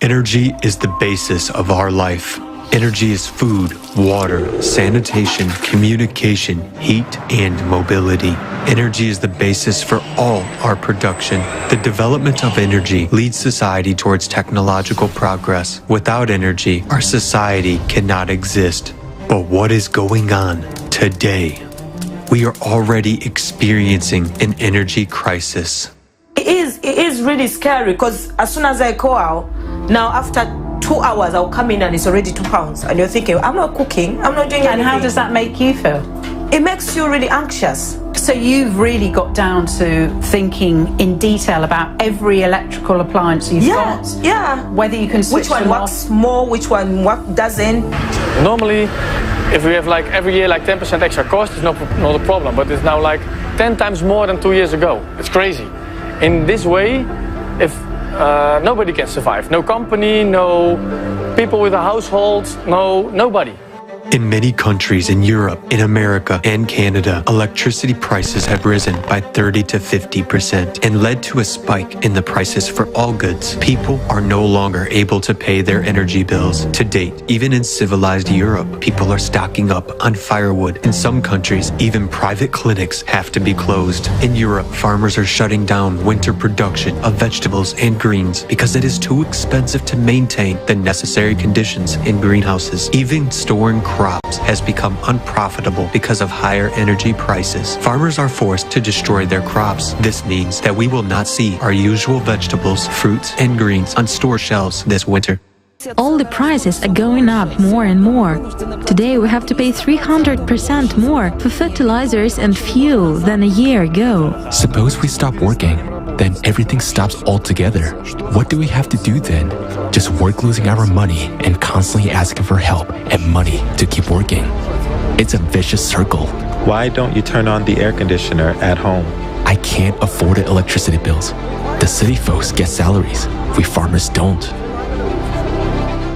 Energy is the basis of our life. Energy is food, water, sanitation, communication, heat, and mobility. Energy is the basis for all our production. The development of energy leads society towards technological progress. Without energy, our society cannot exist. But what is going on today? We are already experiencing an energy crisis. It is really scary because as soon as I go out, now after 2 hours I'll come in and it's already £2 and you're thinking, I'm not cooking, I'm not doing anything. And how does that make you feel? It makes you really anxious. So you've really got down to thinking in detail about every electrical appliance you've got. Yeah. Whether you can switch which one works more, which one doesn't. Normally, if we have like every year like 10% extra cost, it's not a problem. But it's now like 10 times more than 2 years ago. It's crazy. In this way, if nobody can survive. No company, no people with a household, nobody. In many countries in Europe, in America, and Canada, electricity prices have risen by 30 to 50% and led to a spike in the prices for all goods. People are no longer able to pay their energy bills. To date, even in civilized Europe, people are stocking up on firewood. In some countries, even private clinics have to be closed. In Europe, farmers are shutting down winter production of vegetables and greens because it is too expensive to maintain the necessary conditions in greenhouses. Even storing crops has become unprofitable because of higher energy prices. Farmers are forced to destroy their crops. This means that we will not see our usual vegetables, fruits, and greens on store shelves this winter. All the prices are going up more and more. Today we have to pay 300% more for fertilizers and fuel than a year ago. Suppose we stop working, then everything stops altogether. What do we have to do then? Just work losing our money and constantly asking for help and money to keep working. It's a vicious circle. Why don't you turn on the air conditioner at home? I can't afford the electricity bills. The city folks get salaries. We farmers don't.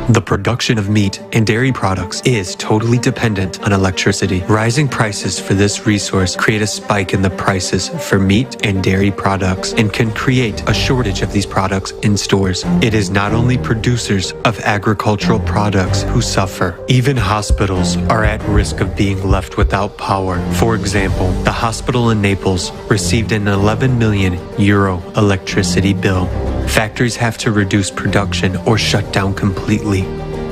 The production of meat and dairy products is totally dependent on electricity. Rising prices for this resource create a spike in the prices for meat and dairy products and can create a shortage of these products in stores. It is not only producers of agricultural products who suffer. Even hospitals are at risk of being left without power. For example, the hospital in Naples received an €11 million electricity bill. Factories have to reduce production or shut down completely.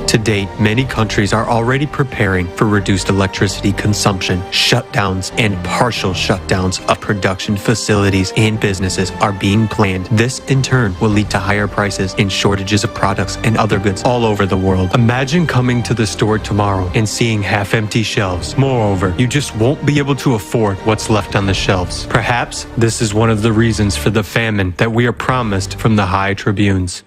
To date, many countries are already preparing for reduced electricity consumption. Shutdowns and partial shutdowns of production facilities and businesses are being planned. This, in turn, will lead to higher prices and shortages of products and other goods all over the world. Imagine coming to the store tomorrow and seeing half-empty shelves. Moreover, you just won't be able to afford what's left on the shelves. Perhaps this is one of the reasons for the famine that we are promised from the high tribunes.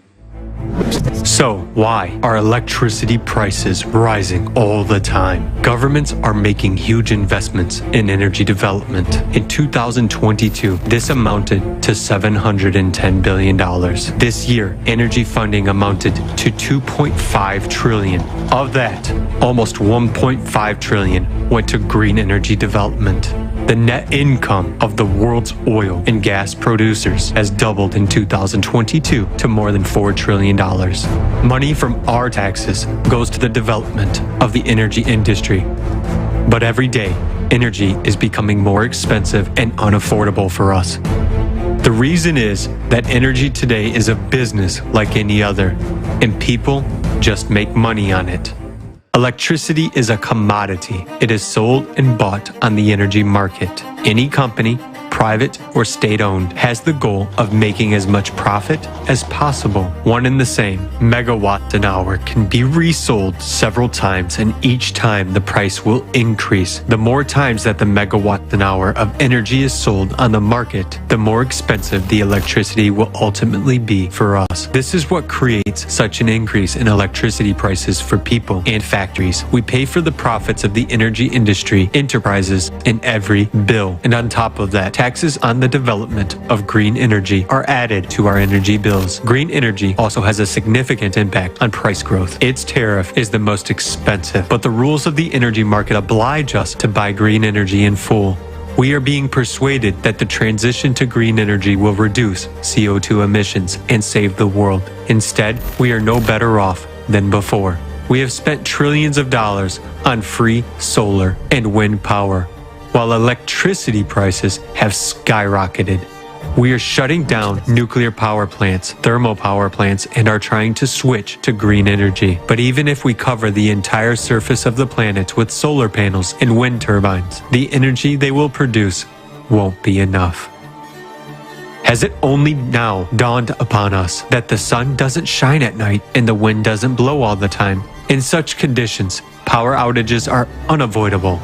So, why are electricity prices rising all the time? Governments are making huge investments in energy development. In 2022, this amounted to $710 billion. This year, energy funding amounted to $2.5 trillion. Of that, almost $1.5 trillion went to green energy development. The net income of the world's oil and gas producers has doubled in 2022 to more than $4 trillion. Money from our taxes goes to the development of the energy industry. But every day, energy is becoming more expensive and unaffordable for us. The reason is that energy today is a business like any other, and people just make money on it. Electricity is a commodity. It is sold and bought on the energy market. Any company, private or state-owned, has the goal of making as much profit as possible. One and the same megawatt an hour can be resold several times, and each time the price will increase. The more times that the megawatt an hour of energy is sold on the market, the more expensive the electricity will ultimately be for us. This is what creates such an increase in electricity prices for people and factories. We pay for the profits of the energy industry enterprises in every bill, and on top of that, taxes on the development of green energy are added to our energy bills. Green energy also has a significant impact on price growth. Its tariff is the most expensive, but the rules of the energy market oblige us to buy green energy in full. We are being persuaded that the transition to green energy will reduce CO2 emissions and save the world. Instead, we are no better off than before. We have spent trillions of dollars on free solar and wind power, while electricity prices have skyrocketed. We are shutting down nuclear power plants, thermal power plants, and are trying to switch to green energy. But even if we cover the entire surface of the planet with solar panels and wind turbines, the energy they will produce won't be enough. Has it only now dawned upon us that the sun doesn't shine at night and the wind doesn't blow all the time? In such conditions, power outages are unavoidable.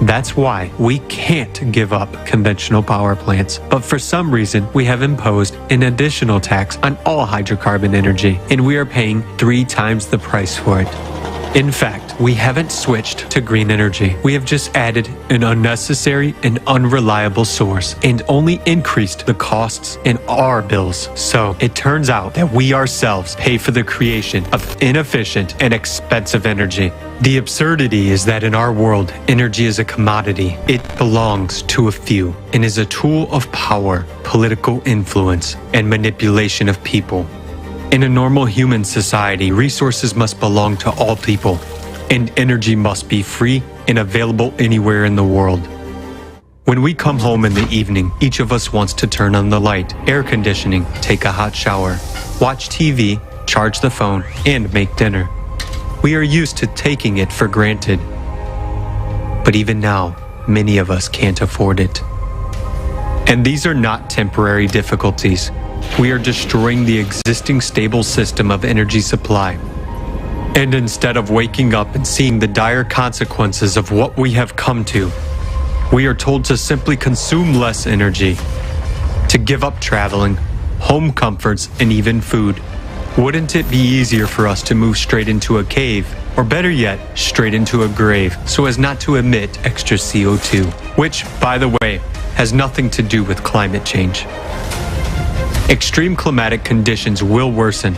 That's why we can't give up conventional power plants, but for some reason we have imposed an additional tax on all hydrocarbon energy, and we are paying 3 times the price for it. In fact, we haven't switched to green energy. We have just added an unnecessary and unreliable source and only increased the costs in our bills. So it turns out that we ourselves pay for the creation of inefficient and expensive energy. The absurdity is that in our world, energy is a commodity. It belongs to a few and is a tool of power, political influence, and manipulation of people. In a normal human society, resources must belong to all people, and energy must be free and available anywhere in the world. When we come home in the evening, each of us wants to turn on the light, air conditioning, take a hot shower, watch TV, charge the phone, and make dinner. We are used to taking it for granted. But even now, many of us can't afford it. And these are not temporary difficulties. We are destroying the existing stable system of energy supply. And instead of waking up and seeing the dire consequences of what we have come to, we are told to simply consume less energy, to give up traveling, home comforts, and even food. Wouldn't it be easier for us to move straight into a cave, or better yet, straight into a grave, so as not to emit extra CO2, which, by the way, has nothing to do with climate change. Extreme climatic conditions will worsen.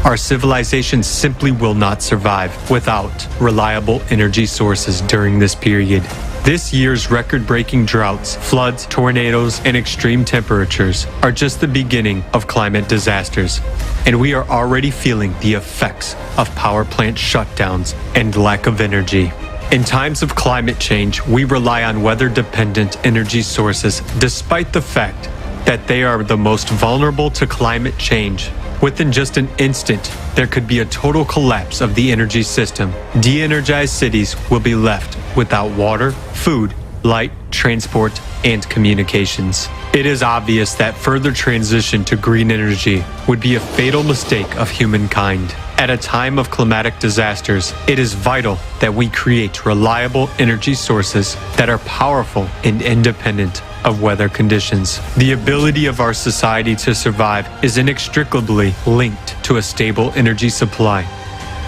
Our civilization simply will not survive without reliable energy sources during this period. This year's record-breaking droughts, floods, tornadoes, and extreme temperatures are just the beginning of climate disasters, and we are already feeling the effects of power plant shutdowns and lack of energy. In times of climate change, we rely on weather-dependent energy sources despite the fact that they are the most vulnerable to climate change. Within just an instant, there could be a total collapse of the energy system. De-energized cities will be left without water, food, light, transport, and communications. It is obvious that further transition to green energy would be a fatal mistake of humankind. At a time of climatic disasters, it is vital that we create reliable energy sources that are powerful and independent of weather conditions. The ability of our society to survive is inextricably linked to a stable energy supply.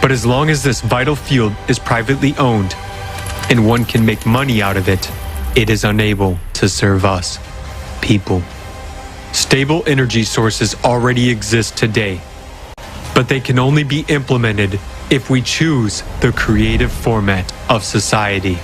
But as long as this vital field is privately owned and one can make money out of it, it is unable to serve us, people. Stable energy sources already exist today, but they can only be implemented if we choose the creative format of society.